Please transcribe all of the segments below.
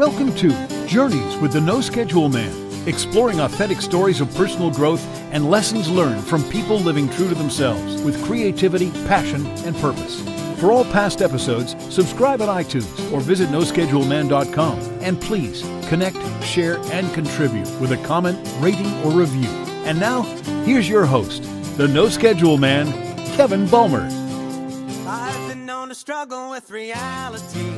Welcome to Journeys with the No Schedule Man, exploring authentic stories of personal growth and lessons learned from people living true to themselves with creativity, passion, and purpose. For all past episodes, subscribe on iTunes or visit noscheduleman.com. And please connect, share, and contribute with a comment, rating, or review. And now, here's your host, the No Schedule Man, Kevin Bulmer. I've been known to struggle with reality.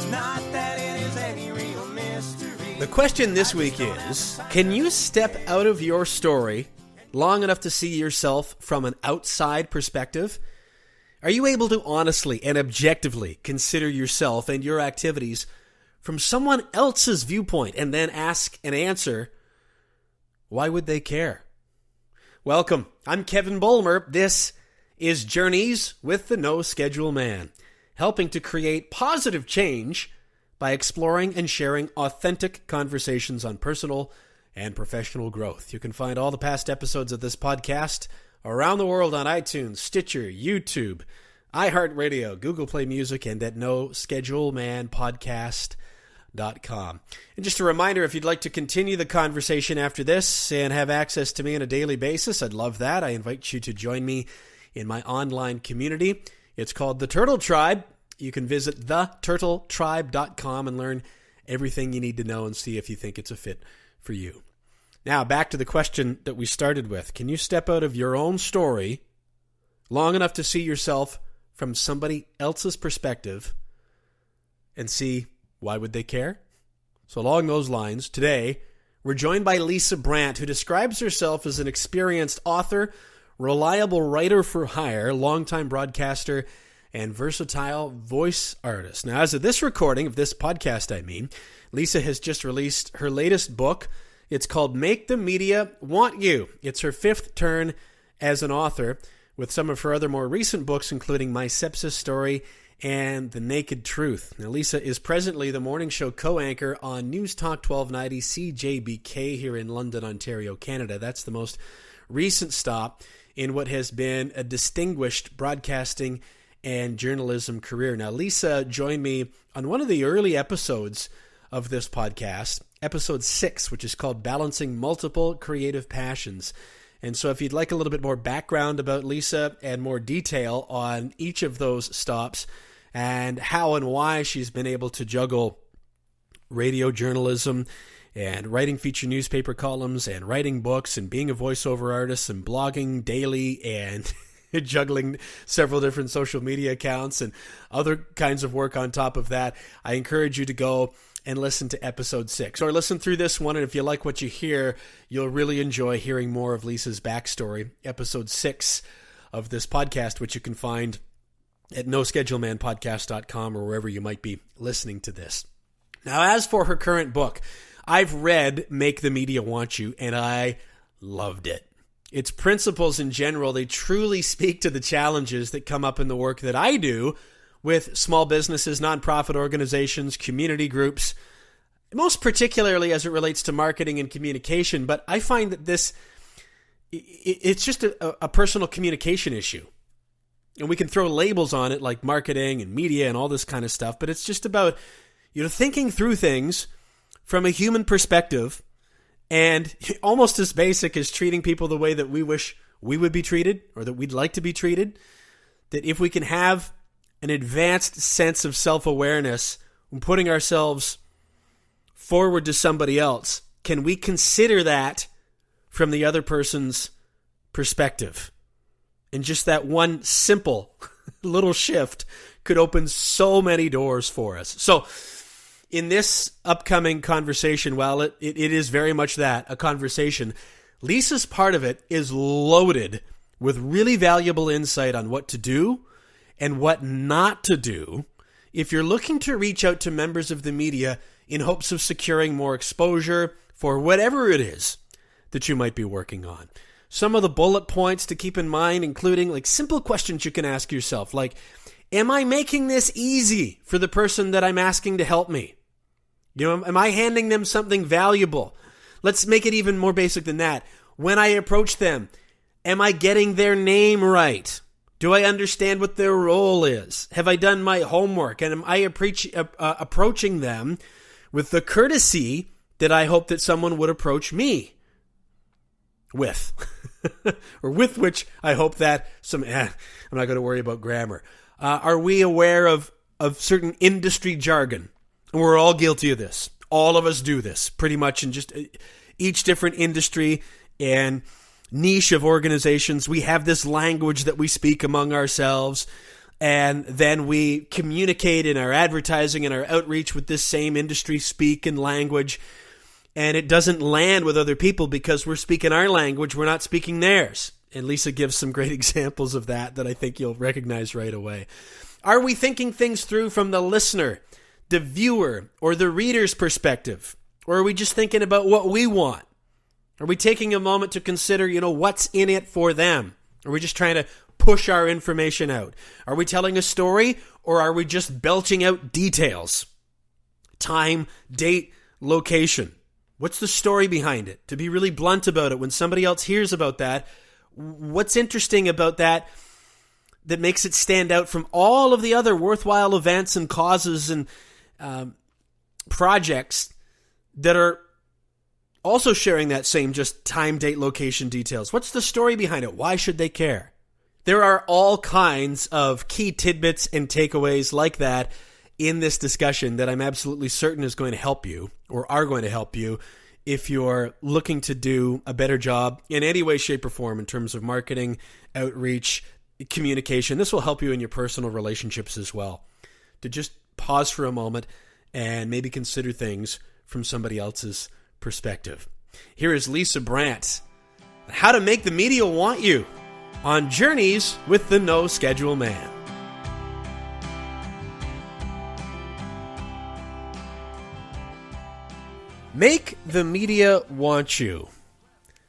Not that it is any real mystery. The question this week is, can you step out of your story long enough to see yourself from an outside perspective? Are you able to honestly and objectively consider yourself and your activities from someone else's viewpoint and then ask and answer, why would they care? Welcome. I'm Kevin Bulmer. This is Journeys with the No Schedule Man, helping to create positive change by exploring and sharing authentic conversations on personal and professional growth. You can find all the past episodes of this podcast around the world on iTunes, Stitcher, YouTube, iHeartRadio, Google Play Music, and at noschedulemanpodcast.com. And just a reminder, if you'd like to continue the conversation after this and have access to me on a daily basis, I'd love that. I invite you to join me in my online community. It's called The Turtle Tribe. You can visit theturtletribe.com and learn everything you need to know and see if you think it's a fit for you. Now, back to the question that we started with. Can you step out of your own story long enough to see yourself from somebody else's perspective and see why would they care? So along those lines, today, we're joined by Lisa Brandt, who describes herself as an experienced author, reliable writer for hire, longtime broadcaster, and versatile voice artist. Now, as of this recording of this podcast, Lisa has just released her latest book. It's called Make the Media Want You. It's her fifth turn as an author, with some of her other more recent books, including My Sepsis Story and The Naked Truth. Now, Lisa is presently the morning show co-anchor on News Talk 1290 CJBK here in London, Ontario, Canada. That's the most recent stop in what has been a distinguished broadcasting and journalism career. Now, Lisa joined me on one of the early episodes of this podcast, episode 6, which is called Balancing Multiple Creative Passions. And so if you'd like a little bit more background about Lisa and more detail on each of those stops and how and why she's been able to juggle radio journalism and writing feature newspaper columns and writing books and being a voiceover artist and blogging daily and juggling several different social media accounts and other kinds of work on top of that, I encourage you to go and listen to episode 6 or listen through this one. And if you like what you hear, you'll really enjoy hearing more of Lisa's backstory. Episode 6 of this podcast, which you can find at noschedulemanpodcast.com or wherever you might be listening to this. Now, as for her current book, I've read Make the Media Want You, and I loved it. Its principles in general, they truly speak to the challenges that come up in the work that I do with small businesses, nonprofit organizations, community groups, most particularly as it relates to marketing and communication. But I find that it's just a personal communication issue. And we can throw labels on it like marketing and media and all this kind of stuff, but it's just about, thinking through things from a human perspective, and almost as basic as treating people the way that we wish we would be treated or that we'd like to be treated, that if we can have an advanced sense of self-awareness when putting ourselves forward to somebody else, can we consider that from the other person's perspective? And just that one simple little shift could open so many doors for us. So in this upcoming conversation, while it is very much that, a conversation, Lisa's part of it is loaded with really valuable insight on what to do and what not to do if you're looking to reach out to members of the media in hopes of securing more exposure for whatever it is that you might be working on. Some of the bullet points to keep in mind, including like simple questions you can ask yourself, like, am I making this easy for the person that I'm asking to help me? Am I handing them something valuable? Let's make it even more basic than that. When I approach them, am I getting their name right? Do I understand what their role is? Have I done my homework? And am I approaching them with the courtesy that I hope that someone would approach me with, or with which I hope that I'm not going to worry about grammar. Are we aware of certain industry jargon? And we're all guilty of this. All of us do this pretty much in just each different industry and niche of organizations. We have this language that we speak among ourselves, and then we communicate in our advertising and our outreach with this same industry speak and language. And it doesn't land with other people because we're speaking our language, we're not speaking theirs. And Lisa gives some great examples of that I think you'll recognize right away. Are we thinking things through from the listener, the viewer, or the reader's perspective? Or are we just thinking about what we want? Are we taking a moment to consider, what's in it for them? Are we just trying to push our information out? Are we telling a story, or are we just belching out details? Time, date, location. What's the story behind it? To be really blunt about it, when somebody else hears about that, what's interesting about that makes it stand out from all of the other worthwhile events and causes and projects that are also sharing that same just time, date, location details? What's the story behind it? Why should they care? There are all kinds of key tidbits and takeaways like that in this discussion that I'm absolutely certain is going to help you, or are going to help you, if you're looking to do a better job in any way, shape, or form in terms of marketing, outreach, communication. This will help you in your personal relationships as well. To just pause for a moment and maybe consider things from somebody else's perspective. Here is Lisa Brandt, how to make the media want you, on Journeys with the No Schedule Man. Make the media want you.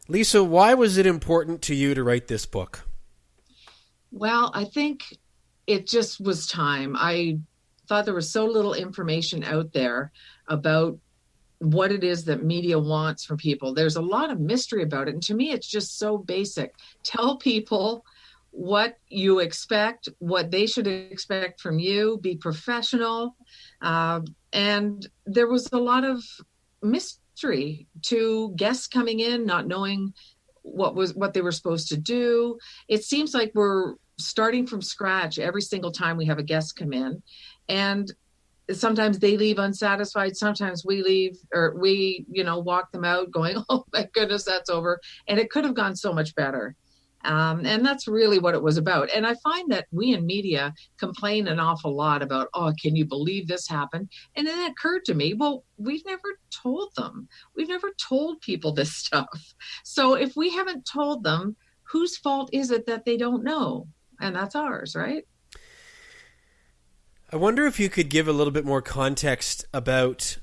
Lisa, why was it important to you to write this book? Well, I think it just was time. I thought there was so little information out there about what it is that media wants from people. There's a lot of mystery about it. And to me, it's just so basic. Tell people what you expect, what they should expect from you, be professional. And there was a lot of mystery to guests coming in, not knowing what they were supposed to do. It seems like we're starting from scratch every single time we have a guest come in, and sometimes they leave unsatisfied. Sometimes we leave, or we walk them out going, oh my goodness, that's over. And it could have gone so much better. And that's really what it was about. And I find that we in media complain an awful lot about, oh, can you believe this happened? And then it occurred to me, well, we've never told them. We've never told people this stuff. So if we haven't told them, whose fault is it that they don't know? And that's ours, right? I wonder if you could give a little bit more context about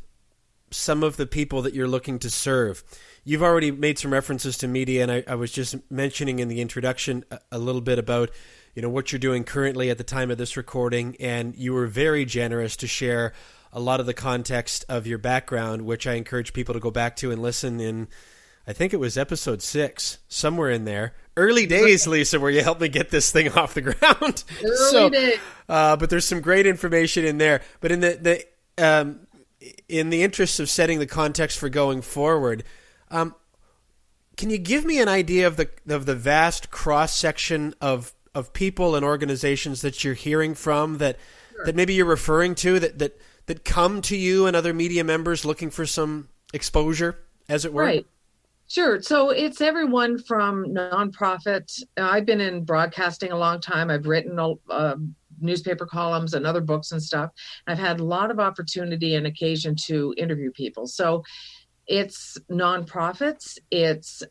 some of the people that you're looking to serve. You've already made some references to media, and I was just mentioning in the introduction a little bit about, what you're doing currently at the time of this recording, and you were very generous to share a lot of the context of your background, which I encourage people to go back to and listen in. I think it was episode 6, somewhere in there. Early days, Lisa, where you helped me get this thing off the ground. Early days. But there's some great information in there. But in the interest of setting the context for going forward, can you give me an idea of the vast cross section of people and organizations that you're hearing from, that maybe you're referring to, that come to you and other media members looking for some exposure, as it were? Right. Sure. So it's everyone from nonprofits. I've been in broadcasting a long time. I've written newspaper columns and other books and stuff. I've had a lot of opportunity and occasion to interview people. So it's nonprofits. It's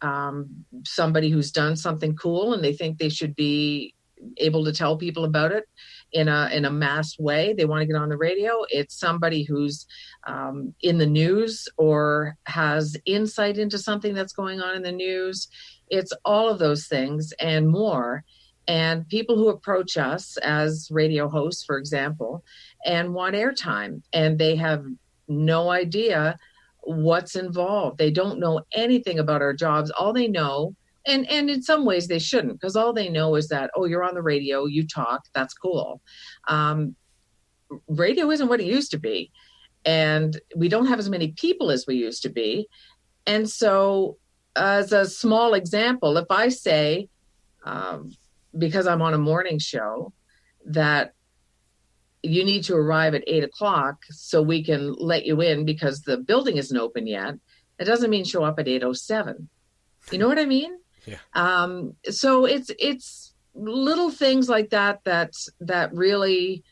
somebody who's done something cool and they think they should be able to tell people about it in a mass way. They want to get on the radio. It's somebody who's in the news or has insight into something that's going on in the news. It's all of those things and more. And people who approach us as radio hosts, for example, and want airtime, and they have no idea what's involved. They don't know anything about our jobs. All they know, and in some ways they shouldn't, because all they know is that, oh, you're on the radio, you talk, that's cool. Radio isn't what it used to be. and we don't have as many people as we used to be. And so, as a small example, if I say, because I'm on a morning show, that you need to arrive at 8:00 so we can let you in because the building isn't open yet, it doesn't mean show up at 8:07. You know what I mean? Yeah. So it's little things like that really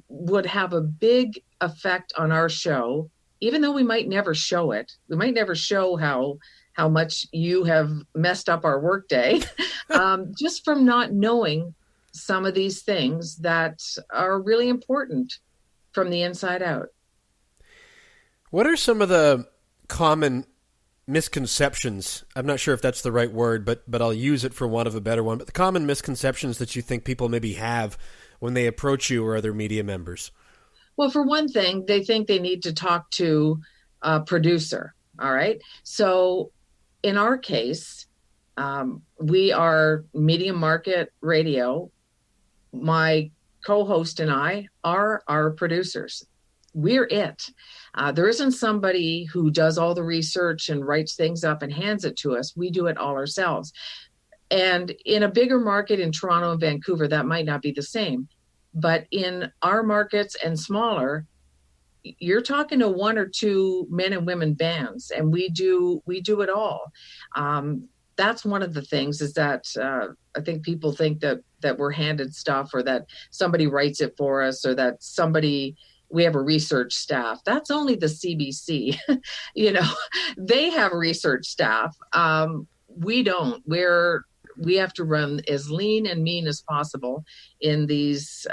would have a big effect on our show, even though we might never show it. We might never show how much you have messed up our workday, just from not knowing some of these things that are really important from the inside out. What are some of the common misconceptions? I'm not sure if that's the right word, but I'll use it for want of a better one. But the common misconceptions that you think people maybe have when they approach you or other media members? Well, for one thing, they think they need to talk to a producer. All right. So in our case, we are Media Market Radio. My co-host and I are our producers. We're it. There isn't somebody who does all the research and writes things up and hands it to us. We do it all ourselves. And in a bigger market in Toronto and Vancouver, that might not be the same. But in our markets and smaller, you're talking to one or two men and women bands, and we do it all. That's one of the things is that I think people think that we're handed stuff, or that somebody writes it for us, or that we have a research staff. That's only the CBC. They have a research staff. We don't. We have to run as lean and mean as possible in these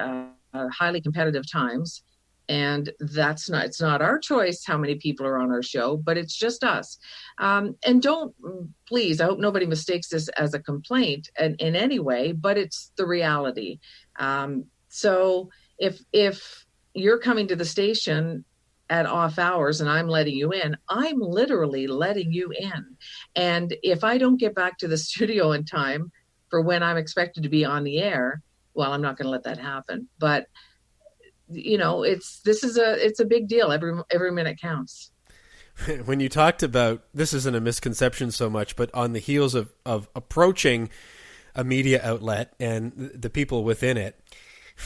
highly competitive times. And it's not our choice how many people are on our show, but it's just us. And please, I hope nobody mistakes this as a complaint in any way, but it's the reality. So if you're coming to the station at off hours and I'm letting you in, I'm literally letting you in. And if I don't get back to the studio in time for when I'm expected to be on the air, well, I'm not going to let that happen. But it's a big deal. Every minute counts. When you talked about, this isn't a misconception so much, but on the heels of approaching a media outlet and the people within it,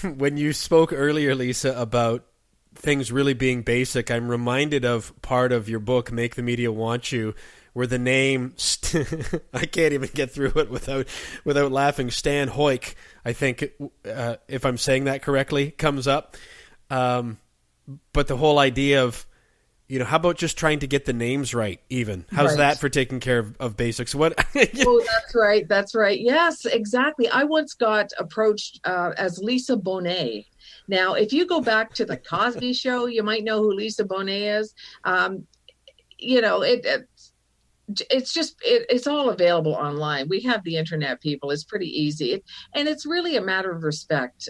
when you spoke earlier, Lisa, about things really being basic, I'm reminded of part of your book, Make the Media Want You, where the name, I can't even get through it without laughing, Stan Hoik, I think, if I'm saying that correctly, comes up. But the whole idea of, how about just trying to get the names right even? How's Right. that for taking care of basics? What? Oh, that's right. Yes, exactly. I once got approached as Lisa Bonet. Now, if you go back to the Cosby Show, you might know who Lisa Bonet is. It's all available online. We have the internet, people. It's pretty easy. And it's really a matter of respect.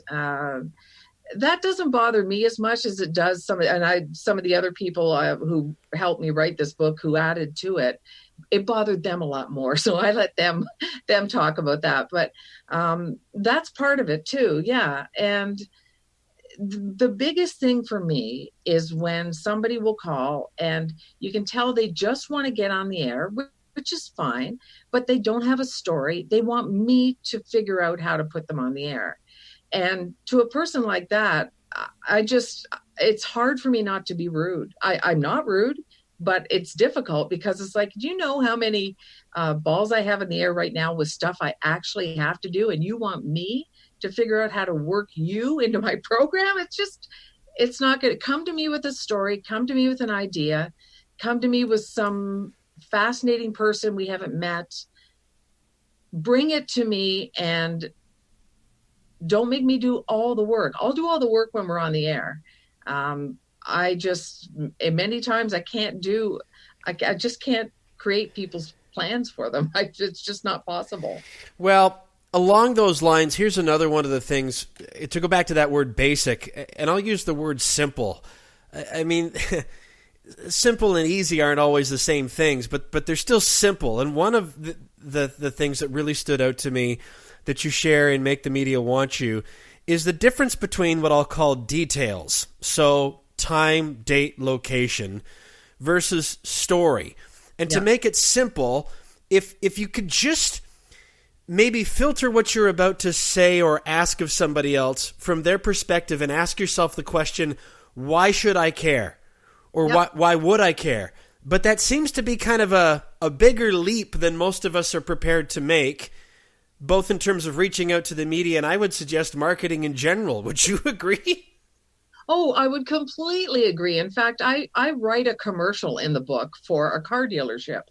That doesn't bother me as much as it does some of the other people who helped me write this book, who added to it. It bothered them a lot more, so I let them talk about that. But that's part of it too, yeah. And the biggest thing for me is when somebody will call and you can tell they just want to get on the air, which is fine, but they don't have a story. They want me to figure out how to put them on the air. And to a person like that, it's hard for me not to be rude. I'm not rude, but it's difficult because it's like, do you know how many balls I have in the air right now with stuff I actually have to do? And you want me to figure out how to work you into my program? It's not good. Come to me with a story, come to me with an idea, come to me with some fascinating person we haven't met. Bring it to me and don't make me do all the work. I'll do all the work when we're on the air. Many times I just can't create people's plans for them. It's just not possible. Well, along those lines, here's another one of the things, to go back to that word basic, and I'll use the word simple. I mean, simple and easy aren't always the same things, but they're still simple. And one of the things that really stood out to me that you share in Make the Media Want You is the difference between what I'll call details. So time, date, location versus story. And to make it simple, if you could just maybe filter what you're about to say or ask of somebody else from their perspective and ask yourself the question, why should I care? Or why would I care? But that seems to be kind of a bigger leap than most of us are prepared to make, both in terms of reaching out to the media and I would suggest marketing in general. Would you agree? Oh, I would completely agree. In fact, I write a commercial in the book for a car dealership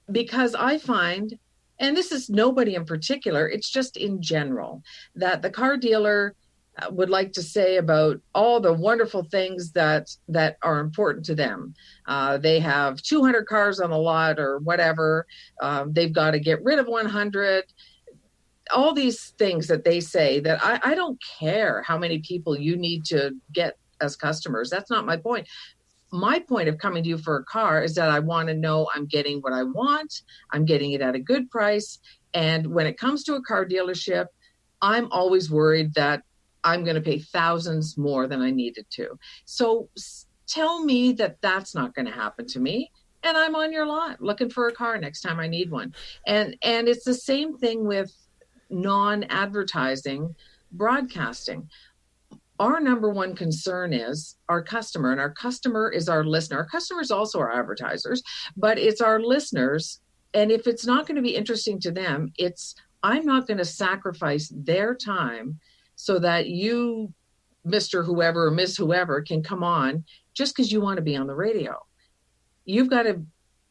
because I find, and this is nobody in particular, it's just in general, that the car dealer would like to say about all the wonderful things that are important to them. They have 200 cars on the lot or whatever. They've got to get rid of 100. All these things that they say that I don't care how many people you need to get as customers. That's not my point. My point of coming to you for a car is that I want to know I'm getting what I want. I'm getting it at a good price. And when it comes to a car dealership, I'm always worried that I'm going to pay thousands more than I needed to. So tell me that that's not going to happen to me. And I'm on your lot looking for a car next time I need one. And it's the same thing with non-advertising broadcasting. Our number one concern is our customer, and our customer is our listener. Our customers also are advertisers, but it's our listeners. And if it's not going to be interesting to them, I'm not going to sacrifice their time so that you, Mr. Whoever or Miss Whoever, can come on just because you want to be on the radio. You've got to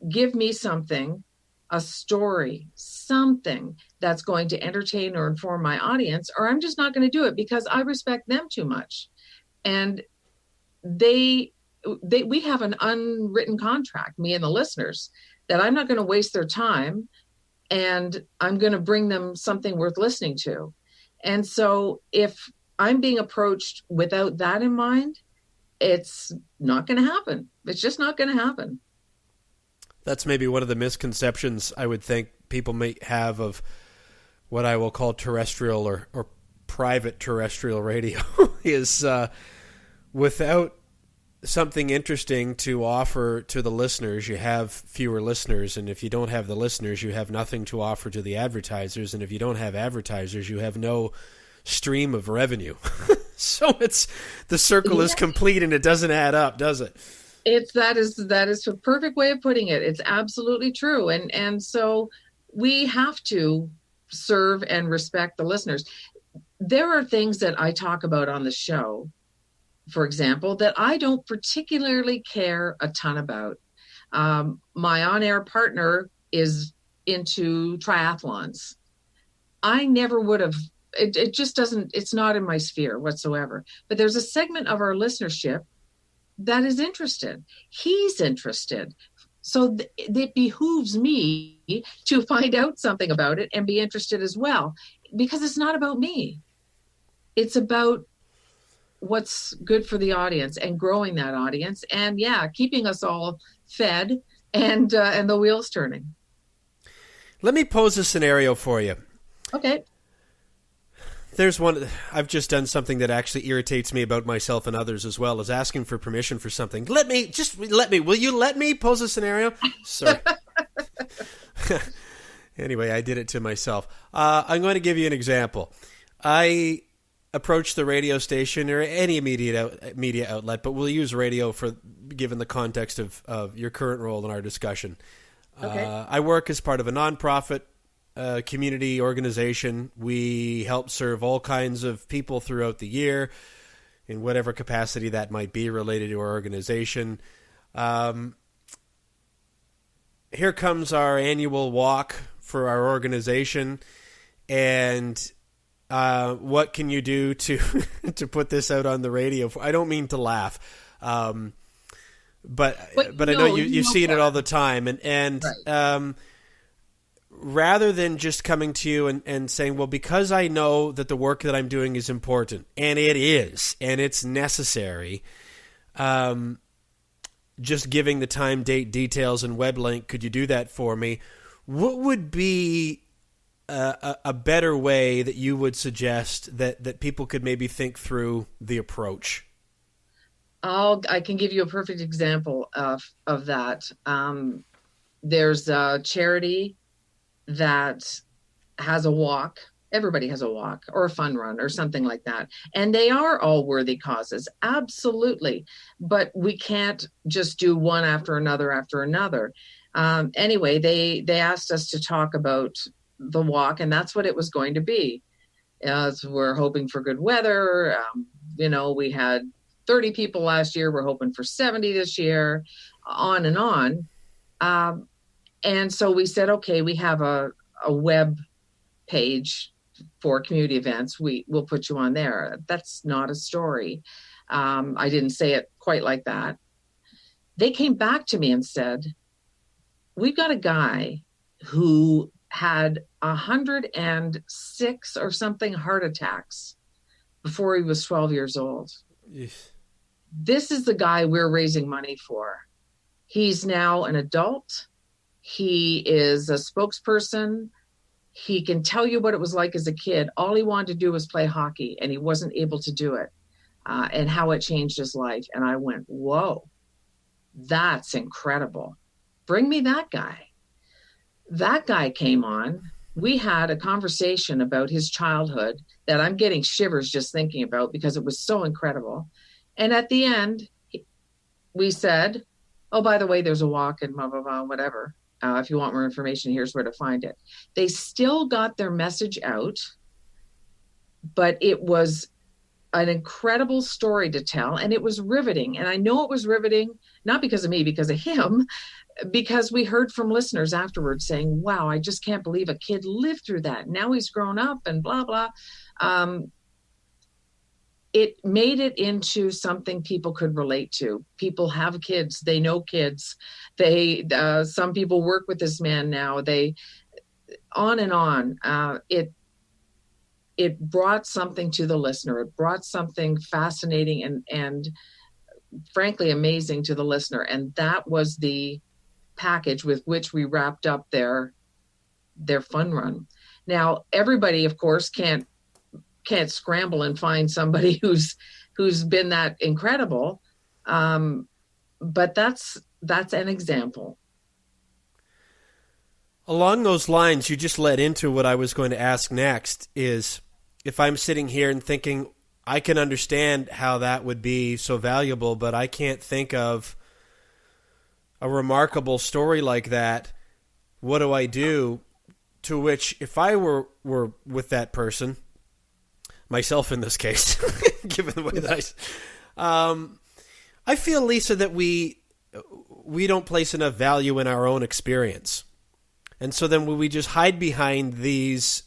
give me something, a story, something that's going to entertain or inform my audience, or I'm just not going to do it because I respect them too much. And we have an unwritten contract, me and the listeners, that I'm not going to waste their time and I'm going to bring them something worth listening to. And so if I'm being approached without that in mind, it's not going to happen. It's just not going to happen. That's maybe one of the misconceptions I would think people may have of what I will call terrestrial or private terrestrial radio is without something interesting to offer to the listeners, you have fewer listeners. And if you don't have the listeners, you have nothing to offer to the advertisers. And if you don't have advertisers, you have no stream of revenue. So the circle is complete and it doesn't add up, does it? That is a perfect way of putting it. It's absolutely true. And so we have to serve and respect the listeners. There are things that I talk about on the show, for example, that I don't particularly care a ton about. My on-air partner is into triathlons. I never would have, it just doesn't, it's not in my sphere whatsoever. But there's a segment of our listenership that is interested. He's interested. So it behooves me to find out something about it and be interested as well, because it's not about me. It's about what's good for the audience and growing that audience and keeping us all fed and the wheels turning. Let me pose a scenario for you. Okay. There's one, I've just done something that actually irritates me about myself and others as well, is asking for permission for something. Will you let me pose a scenario? Sorry. Anyway, I did it to myself. I'm going to give you an example. I approached the radio station or any media outlet, but we'll use radio given the context of your current role in our discussion. Okay. I work as part of a nonprofit community organization. We help serve all kinds of people throughout the year in whatever capacity that might be related to our organization. Here comes our annual walk for our organization, and what can you do to to put this out on the radio? I don't mean to laugh, but I know you've seen it all the time, and right. Rather than just coming to you and saying, well, because I know that the work that I'm doing is important, and it is, and it's necessary, just giving the time, date, details, and web link, could you do that for me? What would be a better way that you would suggest that people could maybe think through the approach? I can give you a perfect example of that. There's a charity that has a walk. Everybody has a walk or a fun run or something like that. And they are all worthy causes. Absolutely. But we can't just do one after another after another. Anyway, they asked us to talk about the walk, and that's what it was going to be. So we're hoping for good weather. We had 30 people last year. We're hoping for 70 this year, on and on. And so we said, okay, we have a web page for community events. We'll put you on there. That's not a story. I didn't say it quite like that. They came back to me and said, we've got a guy who had 106 or something heart attacks before he was 12 years old. Yes. This is the guy we're raising money for. He's now an adult. He is a spokesperson. He can tell you what it was like as a kid. All he wanted to do was play hockey, and he wasn't able to do it, and how it changed his life. And I went, whoa, that's incredible. Bring me that guy. That guy came on. We had a conversation about his childhood that I'm getting shivers just thinking about because it was so incredible. And at the end, we said, oh, by the way, there's a walk and blah, blah, blah, whatever. If you want more information, here's where to find it. They still got their message out, but it was an incredible story to tell, and it was riveting. And I know it was riveting, not because of me, because of him, because we heard from listeners afterwards saying, wow, I just can't believe a kid lived through that. Now he's grown up and blah, blah. It made it into something people could relate to. People have kids. They know kids. Some people work with this man now. On and on. It brought something to the listener. It brought something fascinating and frankly amazing to the listener. And that was the package with which we wrapped up their fun run. Now, everybody, of course, can't scramble and find somebody who's been that incredible. But that's an example. Along those lines, you just led into what I was going to ask next is if I'm sitting here and thinking I can understand how that would be so valuable, but I can't think of a remarkable story like that. What do I do? To which, if I were with that person, myself in this case, given the way that I feel, Lisa, that we don't place enough value in our own experience. And so then we just hide behind these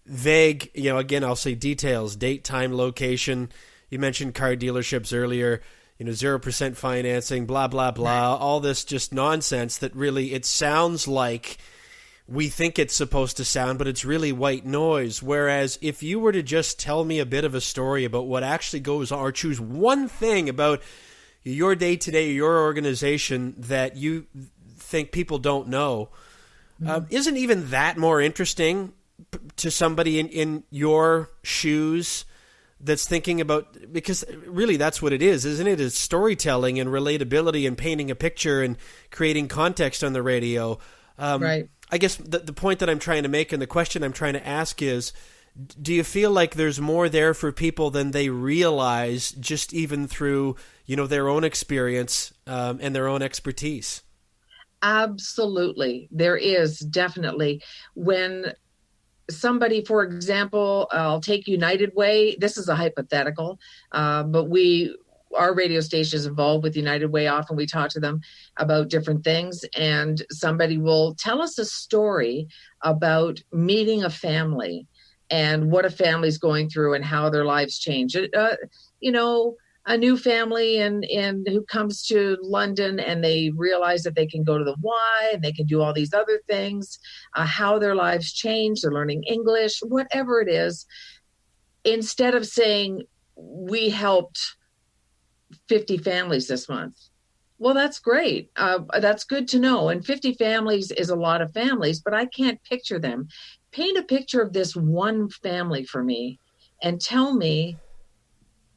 vague, again, I'll say details, date, time, location. You mentioned car dealerships earlier, 0% financing, blah, blah, blah, all this just nonsense that really it sounds like we think it's supposed to sound, but it's really white noise. Whereas if you were to just tell me a bit of a story about what actually goes on, or choose one thing about your day today, your organization that you think people don't know, isn't even that more interesting to somebody in your shoes that's thinking about, because really that's what it is, isn't it? It's storytelling and relatability and painting a picture and creating context on the radio. Right. I guess the point that I'm trying to make and the question I'm trying to ask is, do you feel like there's more there for people than they realize just even through, their own experience and their own expertise? Absolutely. There is definitely. When somebody, for example, I'll take United Way. This is a hypothetical, but our radio station is involved with United Way. Often we talk to them about different things, and somebody will tell us a story about meeting a family and what a family's going through and how their lives change. A new family and who comes to London and they realize that they can go to the Y and they can do all these other things, how their lives change, they're learning English, whatever it is. Instead of saying, we helped 50 families this month. Well, that's great. That's good to know. And 50 families is a lot of families, but I can't picture them. Paint a picture of this one family for me and tell me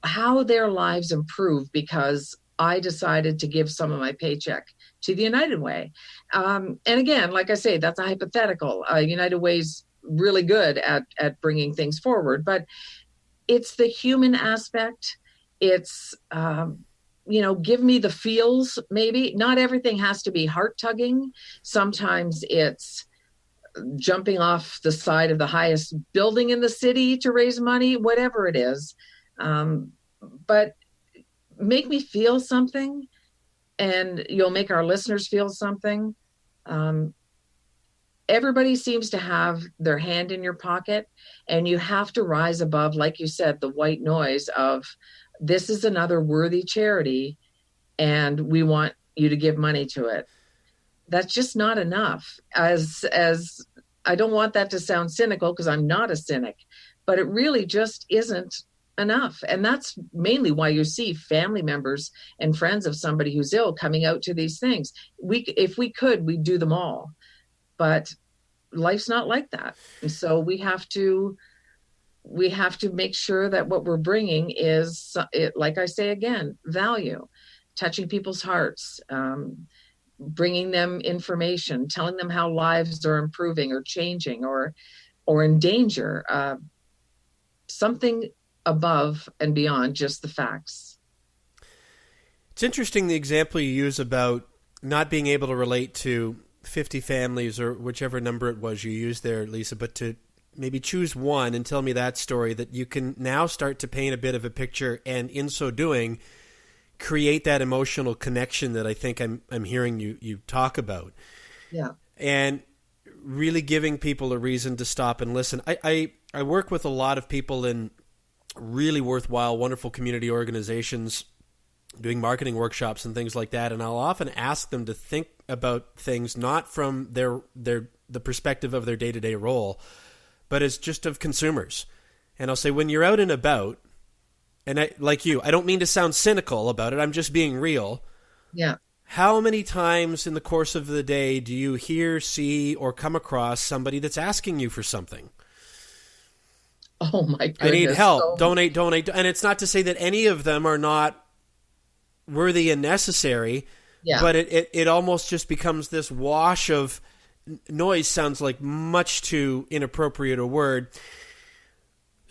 how their lives improve because I decided to give some of my paycheck to the United Way. And again, like I say, that's a hypothetical. United Way's really good at bringing things forward, but it's the human aspect. It's, give me the feels, maybe. Not everything has to be heart tugging. Sometimes it's jumping off the side of the highest building in the city to raise money, whatever it is. But make me feel something, and you'll make our listeners feel something. Everybody seems to have their hand in your pocket, and you have to rise above, like you said, the white noise of this is another worthy charity and we want you to give money to it. That's just not enough. As I don't want that to sound cynical, because I'm not a cynic, but it really just isn't enough. And that's mainly why you see family members and friends of somebody who's ill coming out to these things. If we could, we'd do them all. But life's not like that. And so we have to make sure that what we're bringing is, like I say again, value, touching people's hearts, bringing them information, telling them how lives are improving or changing or in danger, something above and beyond just the facts. It's interesting the example you use about not being able to relate to 50 families or whichever number it was you used there, Lisa, but to maybe choose one and tell me that story, that you can now start to paint a bit of a picture, and in so doing, create that emotional connection that I think I'm hearing you talk about. Yeah. And really giving people a reason to stop and listen. I work with a lot of people in really worthwhile, wonderful community organizations doing marketing workshops and things like that, and I'll often ask them to think about things not from the perspective of their day-to-day role, but as just of consumers. And I'll say, when you're out and about, and I don't mean to sound cynical about it, I'm just being real. Yeah. How many times in the course of the day do you hear, see, or come across somebody that's asking you for something? Oh my goodness. I need help. Donate. And it's not to say that any of them are not worthy and necessary, but it almost just becomes this wash of noise. Sounds like much too inappropriate a word.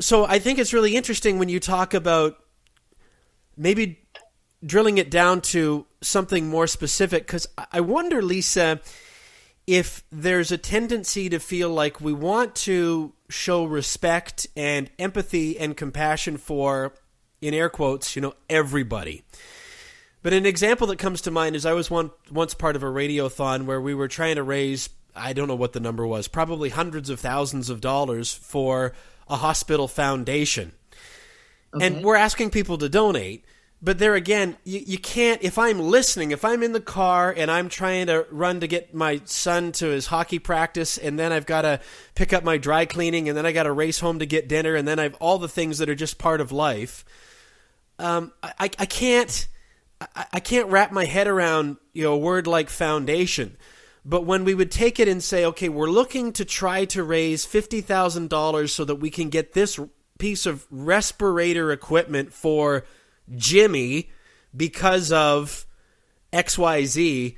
So I think it's really interesting when you talk about maybe drilling it down to something more specific, because I wonder, Lisa, if there's a tendency to feel like we want to show respect and empathy and compassion for, in air quotes, everybody. But an example that comes to mind is I was once part of a radiothon where we were trying to raise, I don't know what the number was, probably hundreds of thousands of dollars for a hospital foundation. Okay. And we're asking people to donate. But there again, you can't, if I'm listening, if I'm in the car and I'm trying to run to get my son to his hockey practice, and then I've got to pick up my dry cleaning, and then I got to race home to get dinner, and then I've all the things that are just part of life. I can't wrap my head around a word like foundation. But when we would take it and say, okay, we're looking to try to raise $50,000 so that we can get this piece of respirator equipment for Jimmy because of XYZ,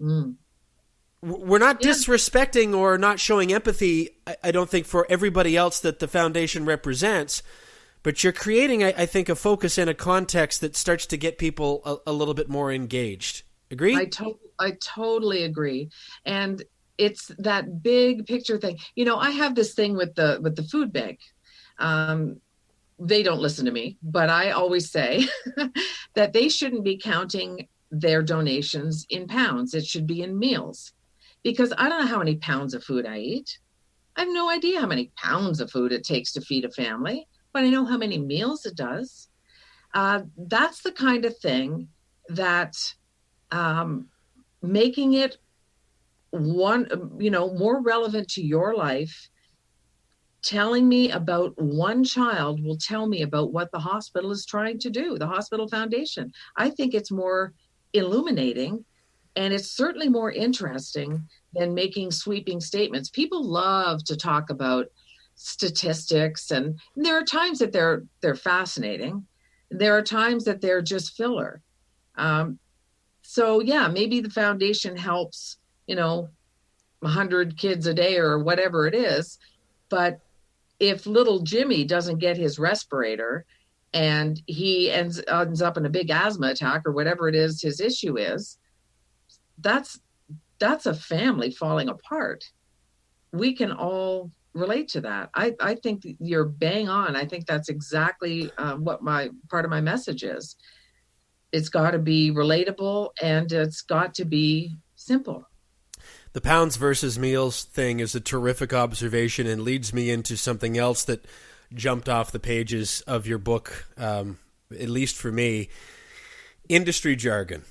we're not disrespecting or not showing empathy, I don't think, for everybody else that the foundation represents, but you're creating, I think, a focus and a context that starts to get people a little bit more engaged. Agree? I totally agree. And it's that big picture thing. I have this thing with the food bank. They don't listen to me, but I always say that they shouldn't be counting their donations in pounds. It should be in meals, because I don't know how many pounds of food I eat. I have no idea how many pounds of food it takes to feed a family, but I know how many meals it does. That's the kind of thing that making it more relevant to your life. Telling me about one child will tell me about what the hospital is trying to do, the hospital foundation. I think it's more illuminating, and it's certainly more interesting than making sweeping statements. People love to talk about statistics, and there are times that they're fascinating, There are times that they're just filler. So yeah, maybe the foundation helps, 100 kids a day or whatever it is. But if little Jimmy doesn't get his respirator and he ends up in a big asthma attack or whatever it is his issue is, that's a family falling apart. We can all relate to that. I think you're bang on. I think that's exactly what part of my message is. It's got to be relatable and it's got to be simple. The pounds versus meals thing is a terrific observation and leads me into something else that jumped off the pages of your book, at least for me. Industry jargon.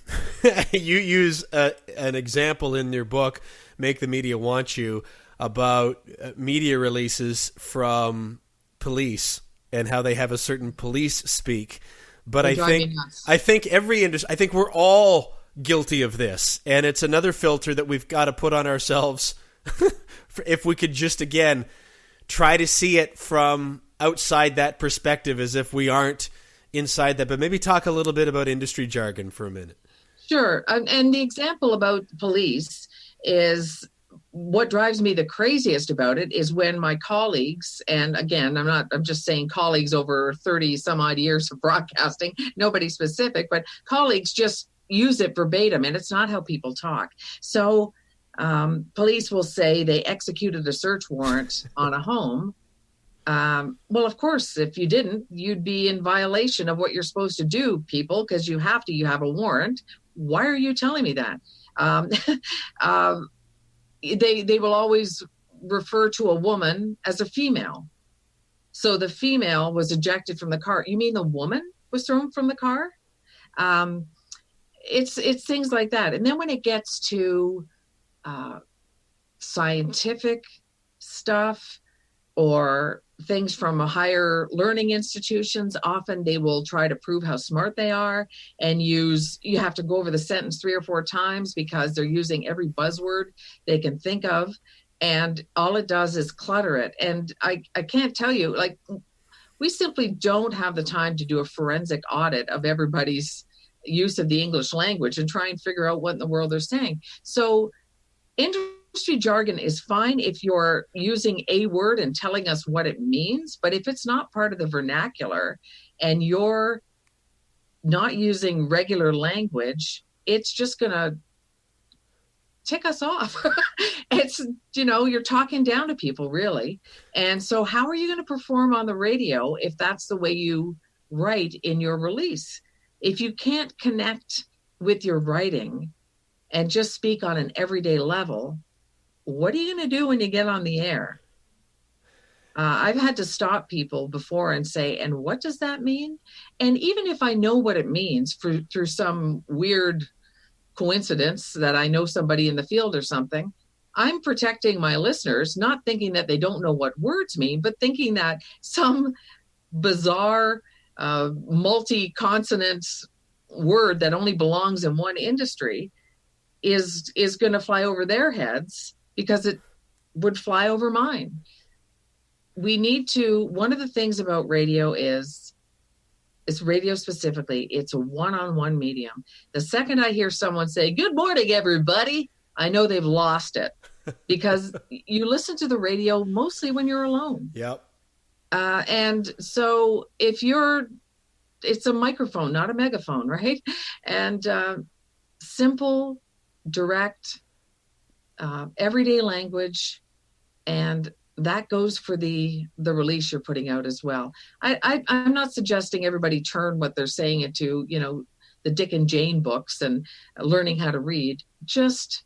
You use an example in your book, Make the Media Want You, about media releases from police and how they have a certain police speak. But I think every industry, I think we're all guilty of this, and it's another filter that we've got to put on ourselves. If we could just again try to see it from outside that perspective, as if we aren't inside that. But maybe talk a little bit about industry jargon for a minute. Sure. And the example about police is what drives me the craziest about it is when my colleagues, and again, I'm just saying colleagues over 30 some odd years of broadcasting, nobody specific, but colleagues just use it verbatim, and it's not how people talk. So police will say they executed a search warrant on a home. Well, of course, if you didn't, you'd be in violation of what you're supposed to do, people, because you have a warrant. Why are you telling me that? They will always refer to a woman as a female. So the female was ejected from the car. You mean the woman was thrown from the car? It's things like that. And then when it gets to scientific stuff or things from higher learning institutions, often they will try to prove how smart they are and you have to go over the sentence 3 or 4 times because they're using every buzzword they can think of. And all it does is clutter it. And I can't tell you, like, we simply don't have the time to do a forensic audit of everybody's use of the English language and try and figure out what in the world they're saying. So industry jargon is fine if you're using a word and telling us what it means, but if it's not part of the vernacular and you're not using regular language, it's just going to tick us off. It's, you're talking down to people, really. And so how are you going to perform on the radio if that's the way you write in your release? If you can't connect with your writing and just speak on an everyday level, what are you going to do when you get on the air? I've had to stop people before and say, and what does that mean? And even if I know what it means through some weird coincidence that I know somebody in the field or something, I'm protecting my listeners, not thinking that they don't know what words mean, but thinking that some bizarre multi-consonant word that only belongs in one industry is going to fly over their heads because it would fly over mine. We need to, one of the things about radio is, it's radio specifically, it's a one-on-one medium. The second I hear someone say, "Good morning, everybody," I know they've lost it because you listen to the radio mostly when you're alone. Yep. And so it's a microphone, not a megaphone, right? And simple, direct, everyday language, and that goes for the release you're putting out as well. I'm not suggesting everybody turn what they're saying into, the Dick and Jane books and learning how to read. Just,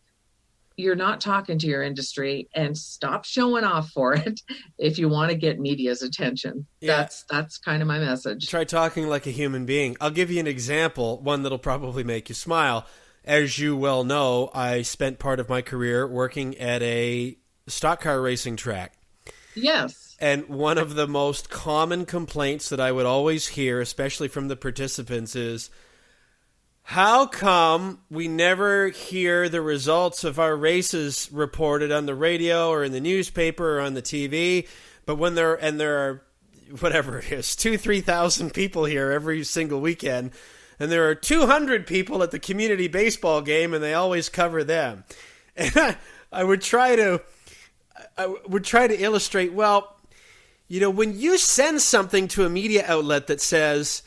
you're not talking to your industry, and stop showing off for it if you want to get media's attention. Yeah. That's kind of my message. Try talking like a human being. I'll give you an example, one that'll probably make you smile. As you well know, I spent part of my career working at a stock car racing track. Yes. And one of the most common complaints that I would always hear, especially from the participants, is, how come we never hear the results of our races reported on the radio or in the newspaper or on the TV? But when there are whatever it is, 3,000 people here every single weekend, and there are 200 people at the community baseball game, and they always cover them. And I would try to illustrate, well, when you send something to a media outlet that says,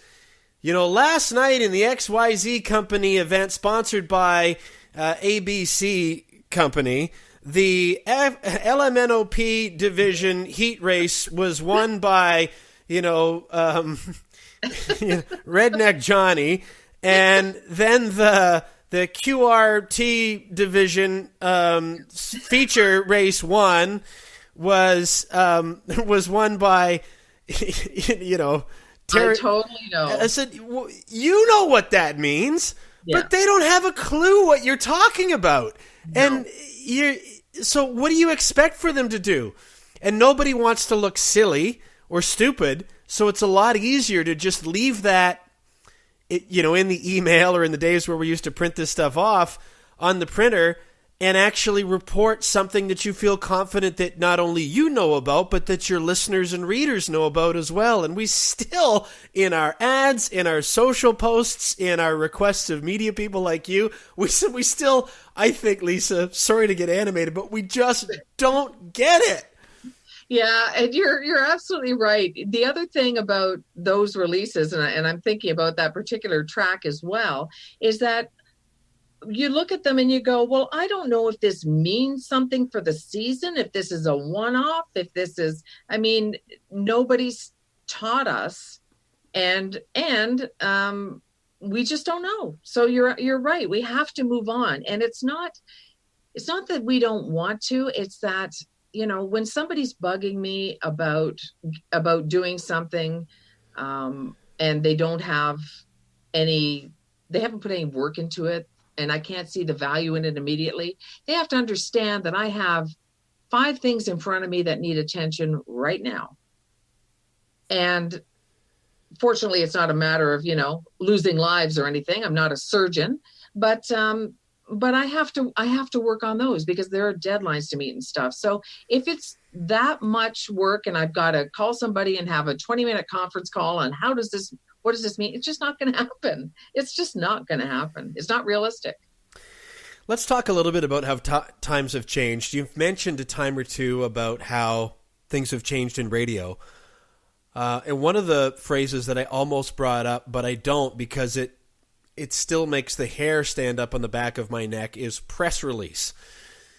last night in the XYZ company event sponsored by ABC company, the LMNOP division heat race was won by, Redneck Johnny, and then the QRT division feature race one was won by, I totally know. I said, well, you know what that means, but they don't have a clue what you're talking about. No. And so what do you expect for them to do? And nobody wants to look silly or stupid, so it's a lot easier to just leave that, in the email or in the days where we used to print this stuff off on the printer and actually report something that you feel confident that not only you know about, but that your listeners and readers know about as well. And we still, in our ads, in our social posts, in our requests of media people like you, we still, I think, Lisa, sorry to get animated, but we just don't get it. Yeah, and you're absolutely right. The other thing about those releases, and I'm thinking about that particular track as well, is that you look at them and you go, well, I don't know if this means something for the season, if this is a one-off, if this is, nobody's taught us, and we just don't know. So you're right. We have to move on. And it's not that we don't want to, it's that, when somebody's bugging me about doing something, and they haven't put any work into it, and I can't see the value in it immediately, they have to understand that I have 5 things in front of me that need attention right now. And fortunately, it's not a matter of, losing lives or anything. I'm not a surgeon, but I have to work on those because there are deadlines to meet and stuff. So if it's that much work and I've got to call somebody and have a 20-minute conference call on what does this mean? It's just not going to happen. It's just not going to happen. It's not realistic. Let's talk a little bit about how times have changed. You've mentioned a time or two about how things have changed in radio. And one of the phrases that I almost brought up, but I don't because it still makes the hair stand up on the back of my neck, is press release.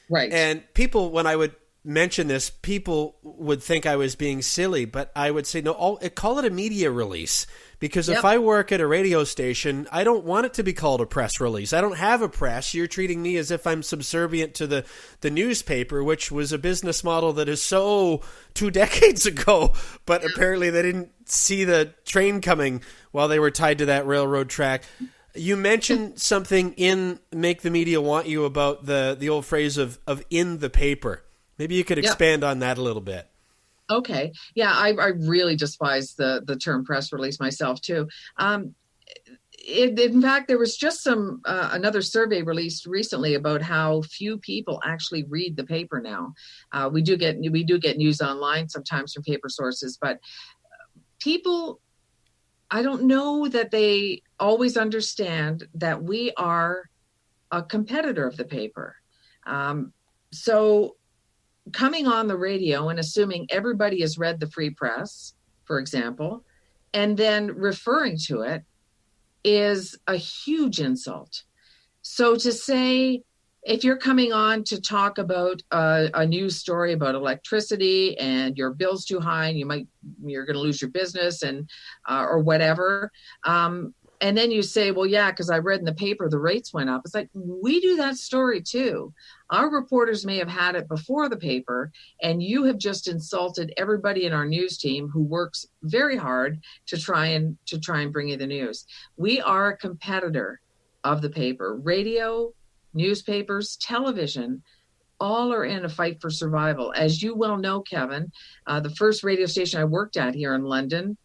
Right. And people, when I would mention this, people would think I was being silly, but I would say, no, call it a media release. Because if I work at a radio station, I don't want it to be called a press release. I don't have a press. You're treating me as if I'm subservient to the newspaper, which was a business model that is so 2 decades ago. But apparently they didn't see the train coming while they were tied to that railroad track. You mentioned something in Make the Media Want You about the old phrase of in the paper. Maybe you could expand on that a little bit. Okay. Yeah, I really despise the term press release myself too. In fact, there was just another survey released recently about how few people actually read the paper now. We do get news online sometimes from paper sources, but people, I don't know that they always understand that we are a competitor of the paper. So coming on the radio and assuming everybody has read the free press, for example, and then referring to it is a huge insult. So to say, if you're coming on to talk about a news story about electricity and your bill's too high and you're going to lose your business and or whatever, and then you say, well, yeah, because I read in the paper the rates went up. It's like, we do that story too. Our reporters may have had it before the paper, and you have just insulted everybody in our news team who works very hard to try and bring you the news. We are a competitor of the paper. Radio, newspapers, television, all are in a fight for survival. As you well know, Kevin, the first radio station I worked at here in London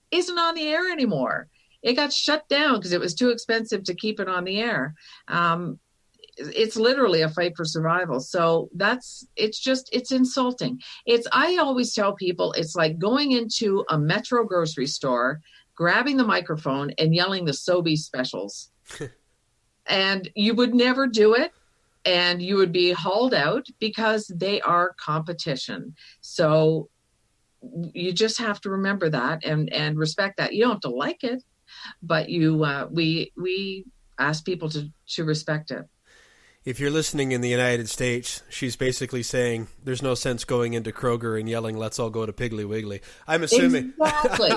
isn't on the air anymore. It got shut down because it was too expensive to keep it on the air. it's literally a fight for survival. So it's insulting. I always tell people it's like going into a Metro grocery store, grabbing the microphone and yelling the Sobeys specials. And you would never do it. And you would be hauled out because they are competition. So you just have to remember that and respect that. You don't have to like it, but we ask people to respect it. If you're listening in the United States, she's basically saying there's no sense going into Kroger and yelling, "Let's all go to Piggly Wiggly." I'm assuming. Exactly.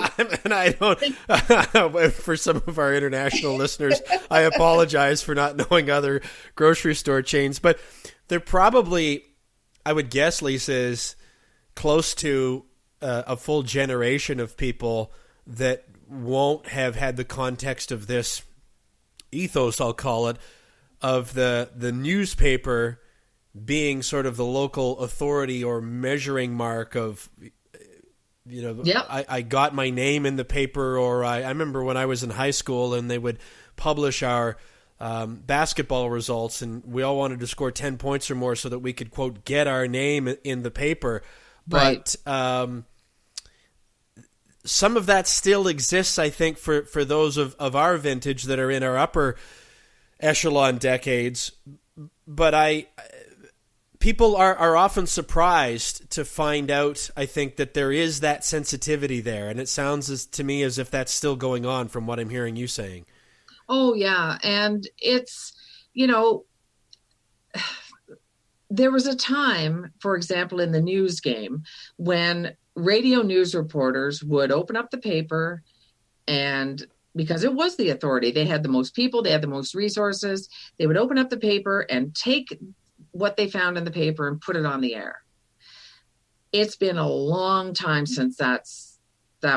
And I don't, for some of our international listeners, I apologize for not knowing other grocery store chains, but they're probably, I would guess, Lisa, is close to a full generation of people that won't have had the context of this ethos, I'll call it, of the newspaper being sort of the local authority or measuring mark of, Yep. I got my name in the paper, or I remember when I was in high school and they would publish our basketball results and we all wanted to score 10 points or more so that we could, quote, get our name in the paper. Right. But some of that still exists, I think, for those of our vintage that are in our upper echelon decades, but people are often surprised to find out, I think, that there is that sensitivity there, and it sounds to me as if that's still going on from what I'm hearing you saying. Oh yeah, and it's, there was a time, for example, in the news game when radio news reporters would open up the paper, and because it was the authority, they had the most people, they had the most resources, they would open up the paper and take what they found in the paper and put it on the air. It's been a long time since that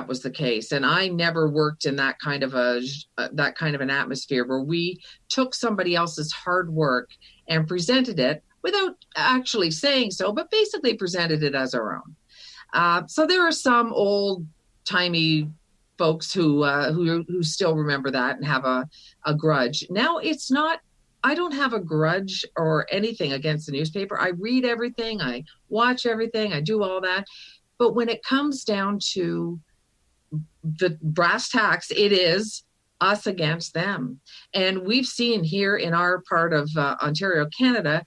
was the case, and I never worked in that kind of an atmosphere where we took somebody else's hard work and presented it without actually saying so, but basically presented it as our own. So there are some old timey folks who still remember that and have a grudge. Now it's not, I don't have a grudge or anything against the newspaper. I read everything, I watch everything, I do all that. But when it comes down to the brass tacks, it is us against them. And we've seen here in our part of Ontario, Canada,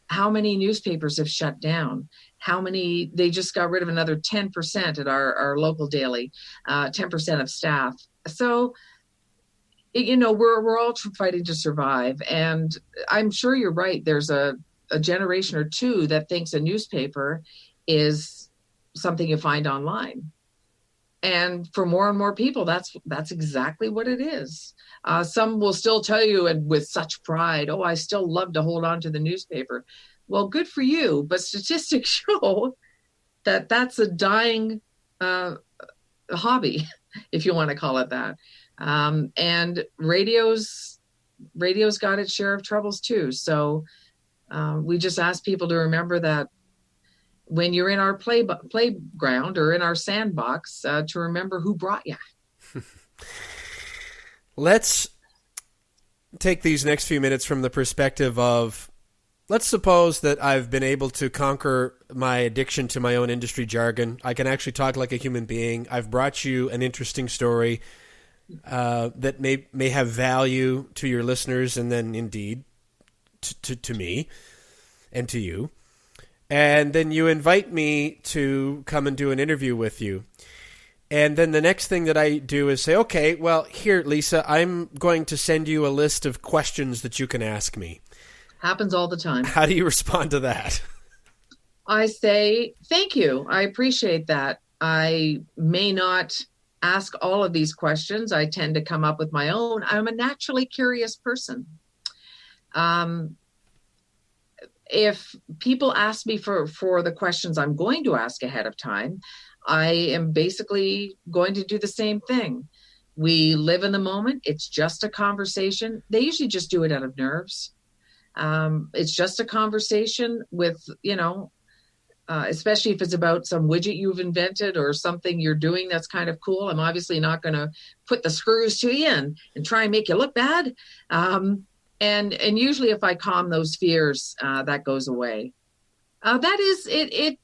how many newspapers have shut down. How many, they just got rid of another 10% at our local daily, 10% of staff. So, we're all fighting to survive. And I'm sure you're right. There's a generation or two that thinks a newspaper is something you find online. And for more and more people, that's exactly what it is. Some will still tell you, and with such pride, "Oh, I still love to hold on to the newspaper." Well, good for you, but statistics show that that's a dying hobby, if you want to call it that. And radio's got its share of troubles too. So we just ask people to remember that when you're in our playground or in our sandbox, to remember who brought you. Let's take these next few minutes from the perspective of, let's suppose that I've been able to conquer my addiction to my own industry jargon. I can actually talk like a human being. I've brought you an interesting story that may have value to your listeners, and then indeed to me and to you. And then you invite me to come and do an interview with you. And then the next thing that I do is say, okay, well, here, Lisa, I'm going to send you a list of questions that you can ask me. Happens all the time. How do you respond to that? I say, thank you. I appreciate that. I may not ask all of these questions. I tend to come up with my own. I'm a naturally curious person. If people ask me for the questions I'm going to ask ahead of time, I am basically going to do the same thing. We live in the moment. It's just a conversation. They usually just do it out of nerves. It's just a conversation with, especially if it's about some widget you've invented or something you're doing that's kind of cool. I'm obviously not going to put the screws to you and try and make you look bad. And usually if I calm those fears, that goes away. That is it.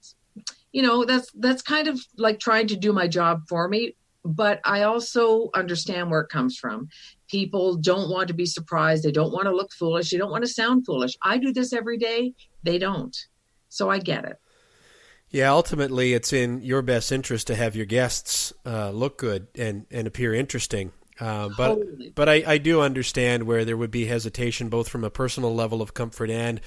That's kind of like trying to do my job for me. But I also understand where it comes from. People don't want to be surprised. They don't want to look foolish. They don't want to sound foolish. I do this every day. They don't. So I get it. Yeah, ultimately, it's in your best interest to have your guests look good and appear interesting. But I do understand where there would be hesitation, both from a personal level of comfort and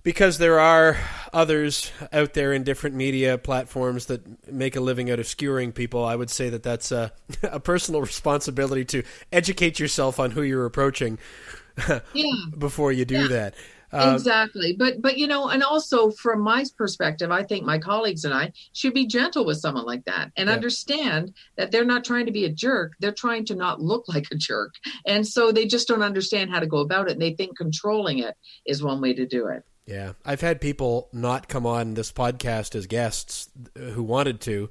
because there are others out there in different media platforms that make a living out of skewering people. I would say that that's a personal responsibility to educate yourself on who you're approaching before you do that. Exactly. But, and also from my perspective, I think my colleagues and I should be gentle with someone like that and understand that they're not trying to be a jerk. They're trying to not look like a jerk. And so they just don't understand how to go about it. And they think controlling it is one way to do it. Yeah. I've had people not come on this podcast as guests who wanted to,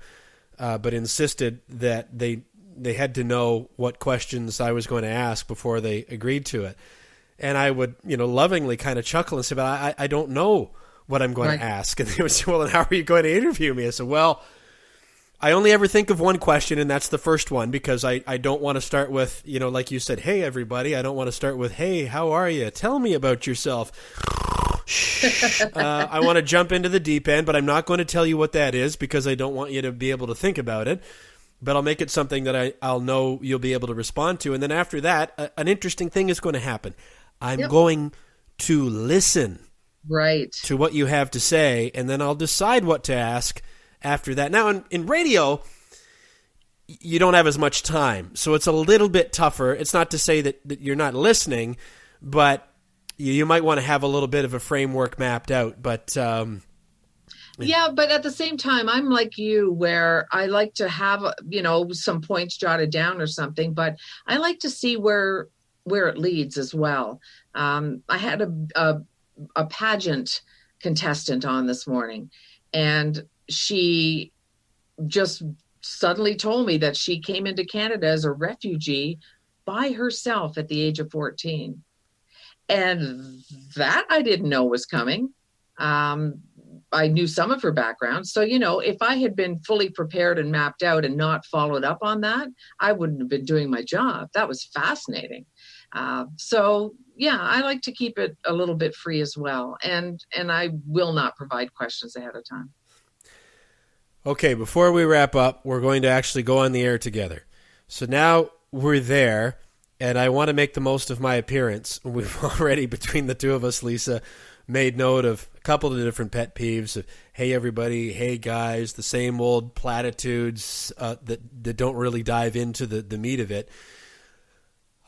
but insisted that they had to know what questions I was going to ask before they agreed to it. And I would, lovingly kind of chuckle and say, but I don't know what I'm going to ask. And they would say, well, then how are you going to interview me? I said, well, I only ever think of one question, and that's the first one, because I don't want to start with, like you said, hey, everybody. I don't want to start with, hey, how are you? Tell me about yourself. I want to jump into the deep end, but I'm not going to tell you what that is because I don't want you to be able to think about it. But I'll make it something that I'll know you'll be able to respond to. And then after that, an interesting thing is going to happen. I'm going to listen to what you have to say, and then I'll decide what to ask after that. Now, in radio, you don't have as much time, so it's a little bit tougher. It's not to say that you're not listening, but you might want to have a little bit of a framework mapped out. But yeah, but at the same time, I'm like you, where I like to have, some points jotted down or something, but I like to see where it leads as well. I had a pageant contestant on this morning, and she just suddenly told me that she came into Canada as a refugee by herself at the age of 14. And that I didn't know was coming. I knew some of her background. So, if I had been fully prepared and mapped out and not followed up on that, I wouldn't have been doing my job. That was fascinating. So, I like to keep it a little bit free as well. And I will not provide questions ahead of time. Okay, before we wrap up, we're going to actually go on the air together. So now we're there. And I want to make the most of my appearance. We've already, between the two of us, Lisa, made note of a couple of different pet peeves of, hey, everybody, hey, guys, the same old platitudes that don't really dive into the meat of it.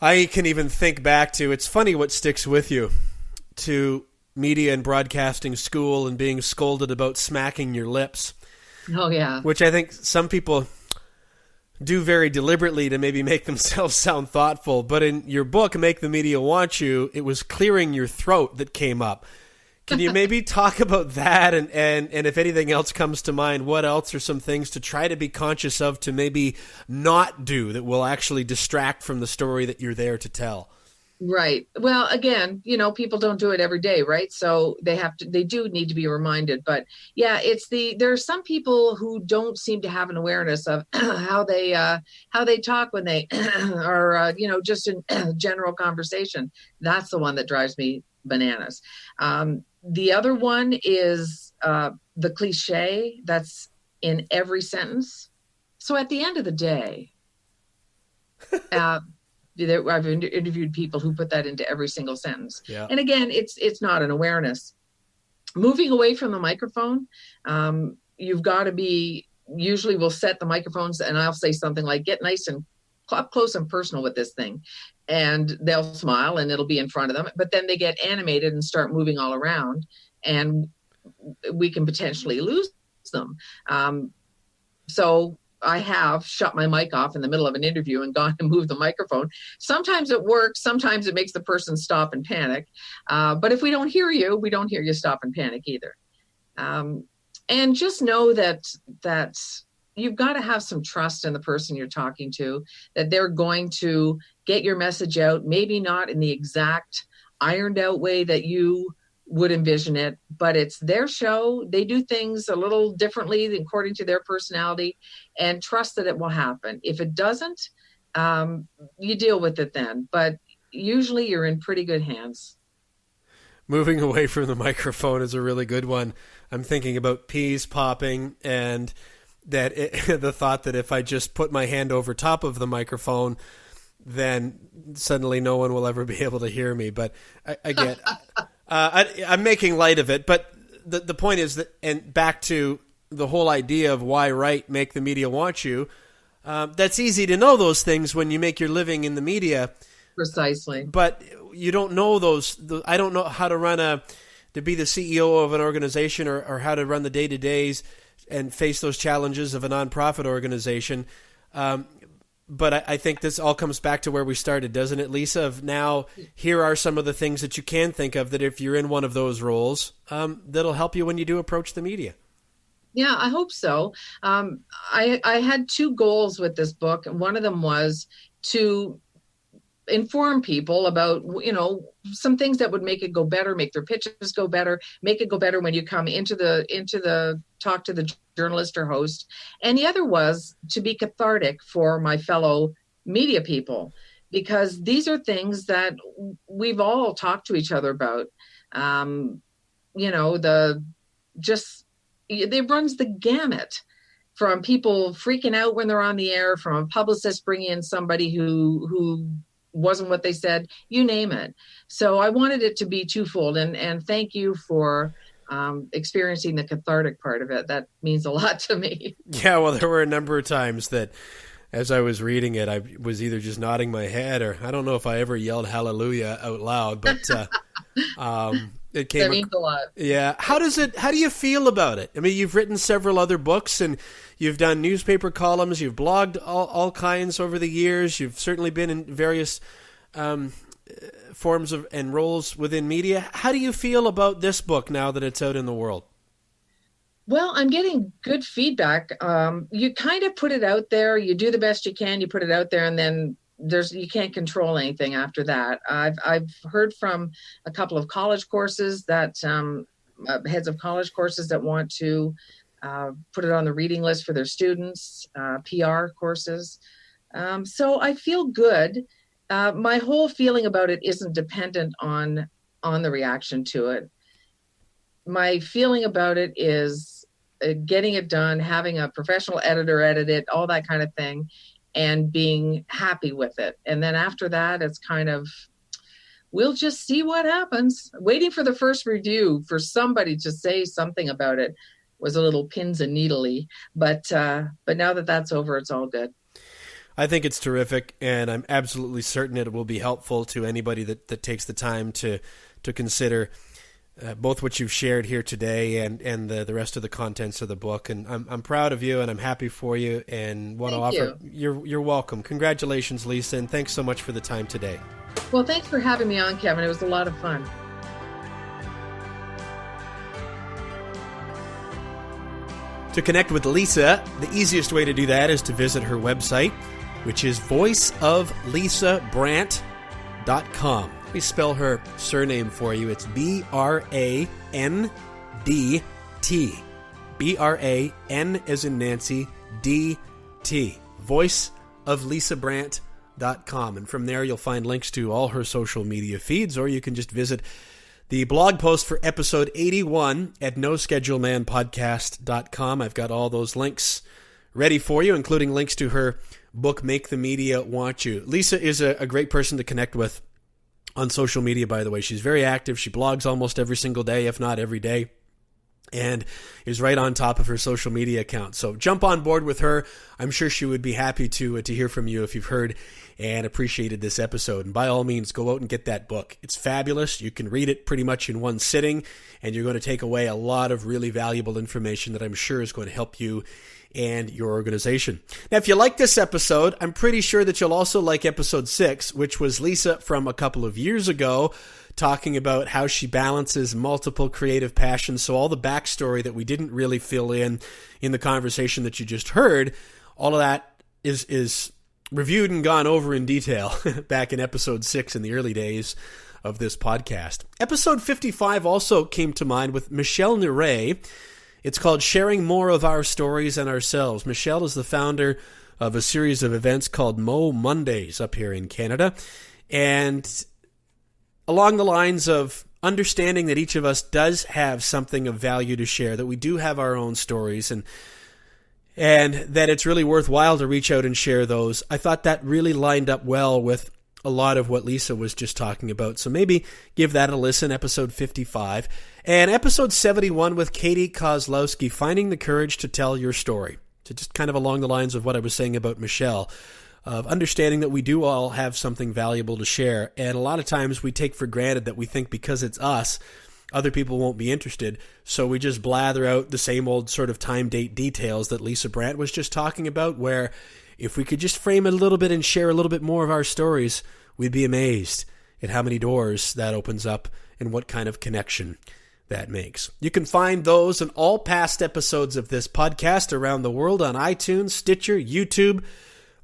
I can even think back to, it's funny what sticks with you, to media and broadcasting school and being scolded about smacking your lips. Oh, yeah. Which I think some people do very deliberately to maybe make themselves sound thoughtful. But in your book, Make the Media Want You, it was clearing your throat that came up. Can you maybe talk about that? And if anything else comes to mind, what else are some things to try to be conscious of to maybe not do that will actually distract from the story that you're there to tell? Right. Well, again, people don't do it every day, right? So they do need to be reminded. But yeah, there are some people who don't seem to have an awareness of how they talk when they are, just in general conversation. That's the one that drives me bananas. The other one is the cliche that's in every sentence. So at the end of the day, I've interviewed people who put that into every single sentence. Yeah. And again, it's not an awareness. Moving away from the microphone, you've got to be, usually we'll set the microphones and I'll say something like, get nice and up close and personal with this thing. And they'll smile and it'll be in front of them. But then they get animated and start moving all around and we can potentially lose them. So I have shut my mic off in the middle of an interview and gone and moved the microphone. Sometimes it works. Sometimes it makes the person stop and panic. But if we don't hear you, we don't hear you stop and panic either. And just know that you've got to have some trust in the person you're talking to, that they're going to get your message out, maybe not in the exact ironed out way that you would envision it, but it's their show. They do things a little differently according to their personality, and trust that it will happen. If it doesn't, you deal with it then, but usually you're in pretty good hands. Moving away from the microphone is a really good one. I'm thinking about peas popping, and the thought that if I just put my hand over top of the microphone, then suddenly no one will ever be able to hear me. But I get, I'm making light of it. But the point is that, and back to the whole idea of why make the media want you. That's easy to know those things when you make your living in the media. Precisely. But you don't know those. I don't know how to be the CEO of an organization or how to run the day-to-days and face those challenges of a nonprofit organization. But I think this all comes back to where we started, doesn't it, Lisa? Of now, here are some of the things that you can think of that if you're in one of those roles, that'll help you when you do approach the media. Yeah, I hope so. I had two goals with this book, and one of them was to inform people about, some things that would make it go better, make their pitches go better, make it go better when you come into the talk to the journalist or host. And the other was to be cathartic for my fellow media people, because these are things that we've all talked to each other about. It runs the gamut, from people freaking out when they're on the air, from a publicist bringing in somebody who wasn't what they said, you name it. So I wanted it to be twofold, and thank you for experiencing the cathartic part of it. That means a lot to me. Yeah, well, there were a number of times that as I was reading it, I was either just nodding my head, or I don't know if I ever yelled hallelujah out loud, but it came. That means a lot. Yeah. How do you feel about it? I mean, you've written several other books, and you've done newspaper columns, you've blogged all kinds over the years. You've certainly been in various forms of and roles within media. How do you feel about this book now that it's out in the world? Well, I'm getting good feedback. You kind of put it out there, you do the best you can, you put it out there, and then you can't control anything after that. I've heard from a couple of college courses that heads of college courses that want to put it on the reading list for their students, PR courses. So I feel good. My whole feeling about it isn't dependent on the reaction to it. My feeling about it is getting it done, having a professional editor edit it, all that kind of thing, and being happy with it. And then after that, it's kind of, we'll just see what happens. Waiting for the first review for somebody to say something about it was a little pins and needly, but now that that's over, it's all good. I think it's terrific, and I'm absolutely certain it will be helpful to anybody that takes the time to consider both what you've shared here today and the rest of the contents of the book. And I'm proud of you, and I'm happy for you, and want to offer you're welcome. Congratulations, Lisa, and thanks so much for the time today. Well, thanks for having me on, Kevin. It was a lot of fun. To connect with Lisa, the easiest way to do that is to visit her website, which is voiceoflisabrandt.com. Let me spell her surname for you. It's Brandt. Bran as in Nancy, DT. Voiceoflisabrandt.com. And from there, you'll find links to all her social media feeds, or you can just visit the blog post for episode 81 at noschedulemanpodcast.com. I've got all those links ready for you, including links to her book, Make the Media Want You. Lisa is a great person to connect with on social media, by the way. She's very active. She blogs almost every single day, if not every day, and is right on top of her social media account. So jump on board with her. I'm sure she would be happy to hear from you if you've heard and appreciated this episode. And by all means, go out and get that book. It's fabulous. You can read it pretty much in one sitting, and you're going to take away a lot of really valuable information that I'm sure is going to help you and your organization. Now, if you like this episode, I'm pretty sure that you'll also like episode 6, which was Lisa from a couple of years ago, talking about how she balances multiple creative passions. So all the backstory that we didn't really fill in the conversation that you just heard, all of that is reviewed and gone over in detail back in episode 6 in the early days of this podcast. Episode 55 also came to mind with Michelle Nere. It's called Sharing More of Our Stories and Ourselves. Michelle is the founder of a series of events called Mo Mondays up here in Canada. And along the lines of understanding that each of us does have something of value to share, that we do have our own stories, and that it's really worthwhile to reach out and share those, I thought that really lined up well with a lot of what Lisa was just talking about. So maybe give that a listen, episode 55. And episode 71 with Katie Kozlowski, Finding the Courage to Tell Your Story. So just kind of along the lines of what I was saying about Michelle, of understanding that we do all have something valuable to share. And a lot of times we take for granted that we think because it's us, other people won't be interested. So we just blather out the same old sort of time, date details that Lisa Brandt was just talking about, where if we could just frame it a little bit and share a little bit more of our stories, we'd be amazed at how many doors that opens up and what kind of connection that makes. You can find those and all past episodes of this podcast around the world on iTunes, Stitcher, YouTube,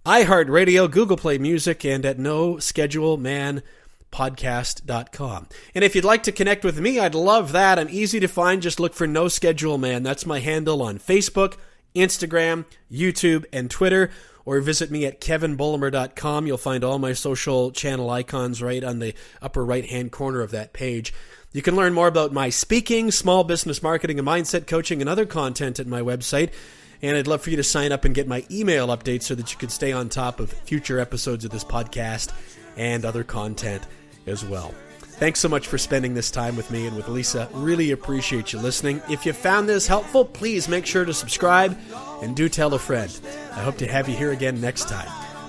iHeartRadio, Google Play Music, and at noschedulemanpodcast.com. And if you'd like to connect with me, I'd love that. I'm easy to find. Just look for No Schedule Man. That's my handle on Facebook, Instagram, YouTube, and Twitter. Or visit me at kevinbulmer.com. You'll find all my social channel icons right on the upper right-hand corner of that page. You can learn more about my speaking, small business marketing, and mindset coaching, and other content at my website. And I'd love for you to sign up and get my email updates so that you can stay on top of future episodes of this podcast and other content as well. Thanks so much for spending this time with me and with Lisa. Really appreciate you listening. If you found this helpful, please make sure to subscribe and do tell a friend. I hope to have you here again next time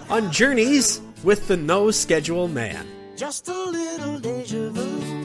on Journeys with the No Schedule Man. Just a little deja vu.